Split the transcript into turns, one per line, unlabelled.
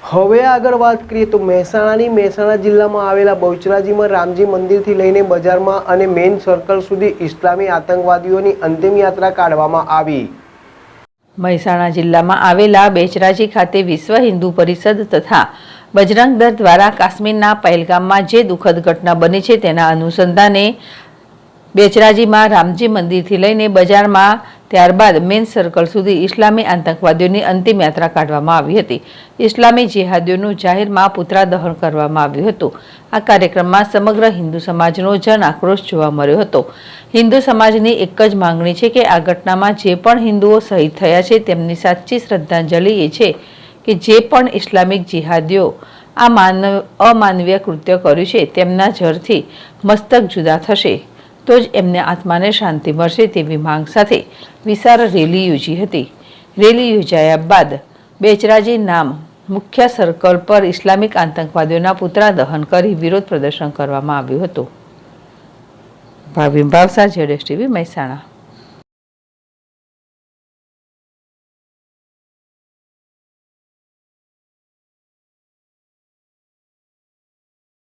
હવે આગળ વાત કરીએ તો મહેસાણા જિલ્લામાં આવેલા બહુચરાજીમાં રામજી મંદિરથી લઈને બજારમાં અને મેઇન સર્કલ સુધી ઇસ્લામી આતંકવાદીઓની અંતિમ યાત્રા કાઢવામાં આવી।
મહેસાણા જિલ્લામાં આવેલા બેચરાજી ખાતે વિશ્વ હિન્દુ પરિષદ તથા બજરંગ દળ દ્વારા કાશ્મીરના પહેલગામમાં જે દુઃખદ ઘટના બની છે તેના અનુસંધાને બેચરાજીમાં રામજી મંદિરથી લઈને બજારમાં ત્યારબાદ મેઇન સર્કલ સુધી ઇસ્લામી આતંકવાદીઓની અંતિમ યાત્રા કાઢવામાં આવી હતી। ઇસ્લામી જેહાદીઓનું જાહેરમાં પુતળા દહન કરવામાં આવ્યું હતું। આ કાર્યક્રમમાં સમગ્ર હિન્દુ સમાજનો જન આક્રોશ જોવા મળ્યો હતો। હિન્દુ સમાજની એક જ માંગણી છે કે આ ઘટનામાં જે પણ હિન્દુઓ શહીદ થયા છે તેમની સાચી શ્રદ્ધાંજલિ એ છે કે જે પણ ઇસ્લામિક જેહાદીઓ આ અમાનવીય કૃત્ય કર્યું છે તેમના જળથી મસ્તક જુદા થશે તો જ એમને આત્માને શાંતિ મળશે તેવી માંગ સાથે વિશાળ રેલી યોજી હતી। રેલી યોજાયા બાદ બેચરાજી નામ મુખ્ય સર્કલ પર ઇસ્લામિક આતંકવાદીઓના પુતળા દહન કરી વિરોધ પ્રદર્શન કરવામાં આવ્યું હતું। ભાવિન ભાવસા, ZSTV, મહેસાણા।